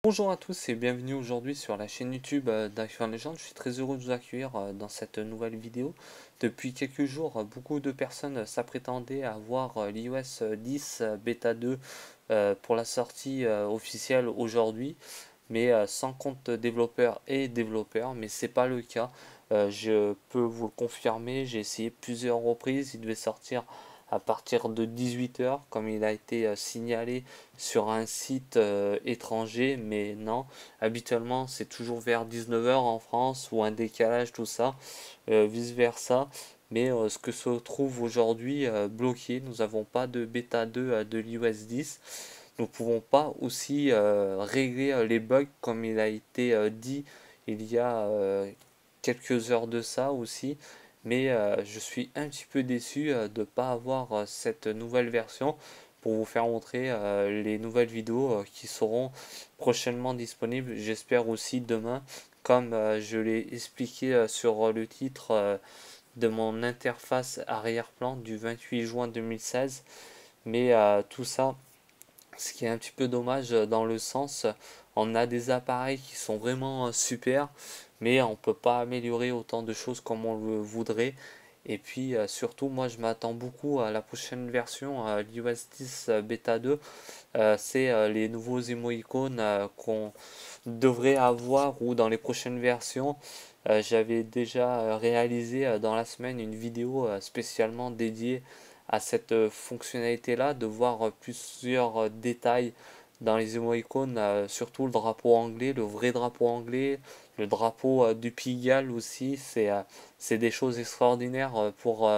Bonjour à tous et bienvenue aujourd'hui sur la chaîne YouTube d'iPhone Legend. Je suis très heureux de vous accueillir dans cette nouvelle vidéo. Depuis quelques jours, beaucoup de personnes s'apprêtandaient à voir l'iOS 10 Beta 2 pour la sortie officielle aujourd'hui, mais sans compte développeur et développeur, mais c'est pas le cas. Je peux vous le confirmer, j'ai essayé plusieurs reprises, il devait sortir à partir de 18 h comme il a été signalé sur un site étranger, mais non, habituellement c'est toujours vers 19 h en France ou un décalage, tout ça, vice versa. Mais ce que se trouve aujourd'hui bloqué, nous n'avons pas de bêta 2 de l'iOS 10. Nous ne pouvons pas aussi régler les bugs comme il a été dit il y a quelques heures de ça aussi. Mais je suis un petit peu déçu de ne pas avoir cette nouvelle version pour vous faire montrer les nouvelles vidéos qui seront prochainement disponibles. J'espère aussi demain, comme je l'ai expliqué sur le titre de mon interface arrière-plan du 28 juin 2016. Mais tout ça, ce qui est un petit peu dommage dans le sens, on a des appareils qui sont vraiment super, mais on ne peut pas améliorer autant de choses comme on le voudrait. Et puis surtout, moi je m'attends beaucoup à la prochaine version, l'iOS 10 Beta 2. C'est les nouveaux emoticons qu'on devrait avoir ou dans les prochaines versions. J'avais déjà réalisé dans la semaine une vidéo spécialement dédiée à cette fonctionnalité-là, de voir plusieurs détails dans les emoticons, surtout le drapeau anglais, le vrai drapeau anglais, le drapeau du Pigalle aussi. C'est des choses extraordinaires pour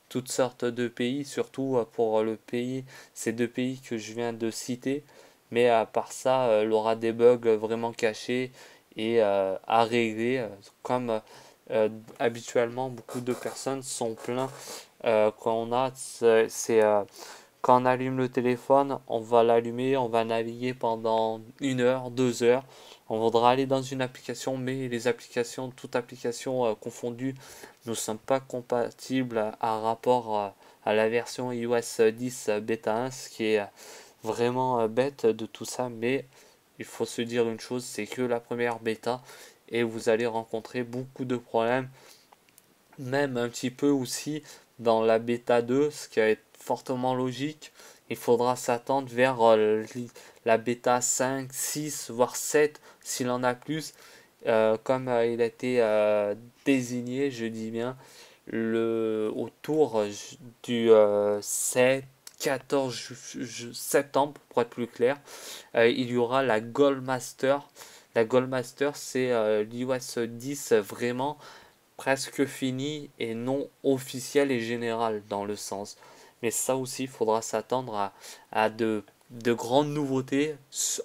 toutes sortes de pays, surtout pour le pays, ces deux pays que je viens de citer. Mais à part ça, il aura des bugs vraiment cachés et à régler, comme habituellement beaucoup de personnes sont plaints quand on a, quand on allume le téléphone, on va l'allumer, on va naviguer pendant 1 heure, 2 heures. On voudra aller dans une application, mais les applications, toutes applications confondues, ne sont pas compatibles à rapport à la version iOS 10 Beta 1, ce qui est vraiment bête de tout ça. Mais il faut se dire une chose, c'est que la première bêta et vous allez rencontrer beaucoup de problèmes, même un petit peu aussi dans la bêta 2, ce qui est fortement logique. Il faudra s'attendre vers la bêta 5, 6, voire 7, s'il en a plus, comme il a été désigné, je dis bien, autour du 7, 14 septembre, pour être plus clair. Il y aura la Gold Master. La Gold Master, c'est l'iOS 10 vraiment presque fini et non officiel et général dans le sens. Mais ça aussi, il faudra s'attendre à de grandes nouveautés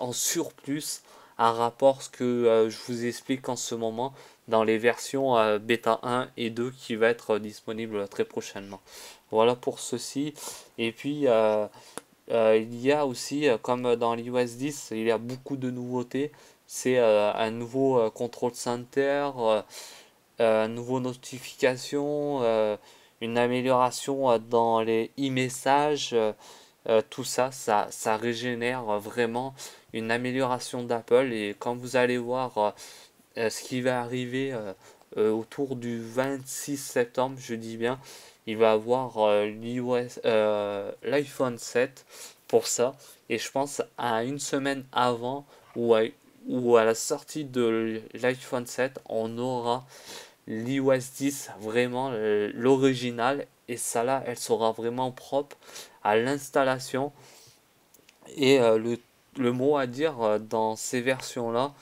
en surplus à rapport à ce que je vous explique en ce moment dans les versions bêta 1 et 2 qui va être disponible très prochainement. Voilà pour ceci. Et puis, il y a aussi, comme dans l'iOS 10, il y a beaucoup de nouveautés. C'est un nouveau control center, nouveau notification, une amélioration dans les e-messages, tout ça, ça régénère vraiment une amélioration d'Apple. Et quand vous allez voir ce qui va arriver autour du 26 septembre, je dis bien, il va avoir l'iPhone 7 pour ça. Et je pense à une semaine avant ou à la sortie de l'iPhone 7, on aura l'iOS 10 vraiment l'original, et ça là elle sera vraiment propre à l'installation. Et le mot à dire dans ces versions là,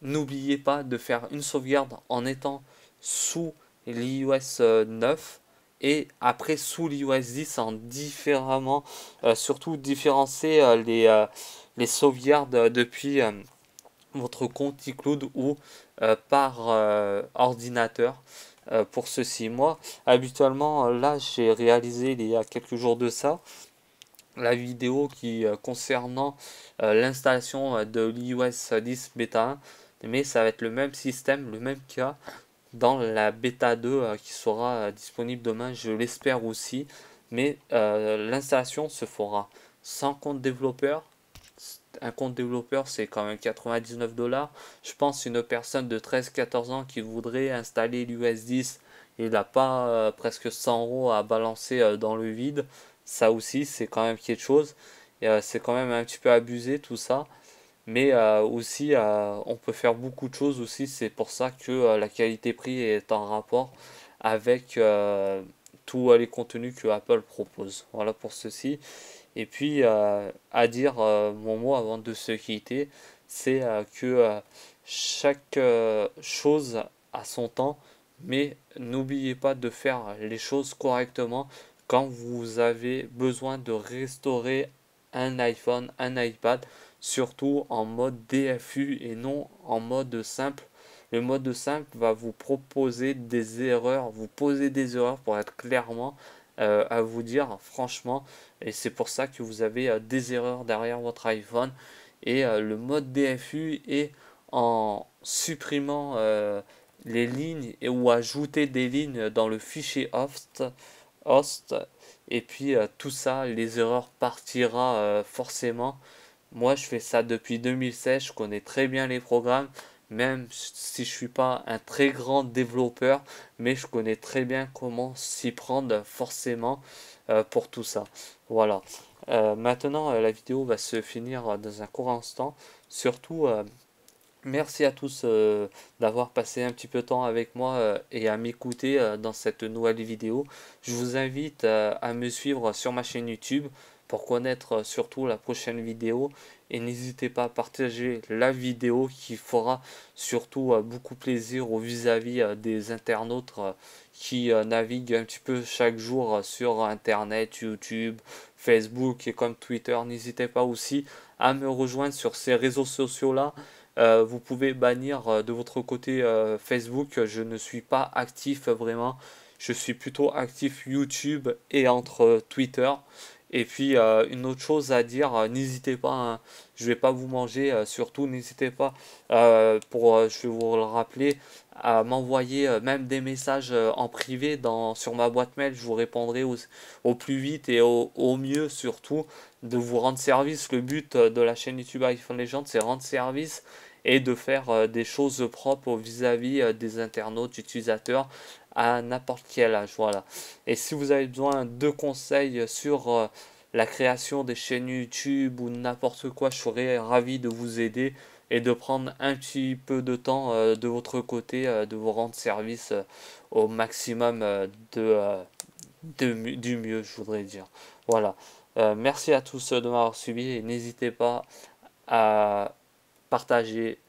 n'oubliez pas de faire une sauvegarde en étant sous l'iOS 9 et après sous l'iOS 10 en différemment, surtout différencier les sauvegardes depuis votre compte iCloud ou par ordinateur. Pour ceci, moi, habituellement, là, j'ai réalisé il y a quelques jours de ça la vidéo qui concernant l'installation de l'iOS 10 bêta 1, mais ça va être le même système, le même cas dans la bêta 2 qui sera disponible demain, je l'espère aussi. Mais l'installation se fera sans compte développeur, un compte développeur, c'est quand même 99 $. Je pense une personne de 13-14 ans qui voudrait installer l'iOS 10, il n'a pas presque 100 € à balancer dans le vide. Ça aussi, c'est quand même quelque chose. Et c'est quand même un petit peu abusé tout ça. Mais aussi, on peut faire beaucoup de choses aussi. C'est pour ça que la qualité-prix est en rapport avec tous les contenus que Apple propose. Voilà pour ceci. Et puis, à dire mon mot avant de se quitter, c'est que chaque chose a son temps, mais n'oubliez pas de faire les choses correctement quand vous avez besoin de restaurer un iPhone, un iPad, surtout en mode DFU et non en mode simple. Le mode simple va vous proposer des erreurs, vous poser des erreurs pour être clairement à vous dire franchement, et c'est pour ça que vous avez des erreurs derrière votre iPhone. Et le mode DFU est en supprimant les lignes et ou ajouter des lignes dans le fichier host, et puis tout ça, les erreurs partira forcément. Moi, je fais ça depuis 2016, je connais très bien les programmes, même si je suis pas un très grand développeur, mais je connais très bien comment s'y prendre forcément pour tout ça. Voilà. Maintenant, la vidéo va se finir dans un court instant. Surtout, merci à tous d'avoir passé un petit peu de temps avec moi et à m'écouter dans cette nouvelle vidéo. Je vous invite à me suivre sur ma chaîne YouTube pour connaître surtout la prochaine vidéo. Et n'hésitez pas à partager la vidéo qui fera surtout beaucoup plaisir au vis-à-vis des internautes qui naviguent un petit peu chaque jour sur Internet, YouTube, Facebook et comme Twitter. N'hésitez pas aussi à me rejoindre sur ces réseaux sociaux-là. Vous pouvez bannir de votre côté Facebook. Je ne suis pas actif vraiment. Je suis plutôt actif YouTube et entre Twitter. Et puis une autre chose à dire, n'hésitez pas, hein, je vais pas vous manger, surtout n'hésitez pas, je vais vous le rappeler, à m'envoyer même des messages en privé sur ma boîte mail, je vous répondrai au plus vite et au mieux surtout de vous rendre service. Le but de la chaîne YouTube iPhone Legends, c'est rendre service et de faire des choses propres vis-à-vis des internautes, utilisateurs à n'importe quel âge. Voilà. Et si vous avez besoin de conseils sur la création des chaînes YouTube ou n'importe quoi, je serais ravi de vous aider et de prendre un petit peu de temps de votre côté, de vous rendre service au maximum du mieux, je voudrais dire. Voilà. Merci à tous de m'avoir suivi et n'hésitez pas à partager,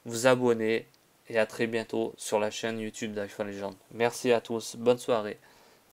vous abonner et à très bientôt sur la chaîne YouTube d'iPhone Legends. Merci à tous, bonne soirée.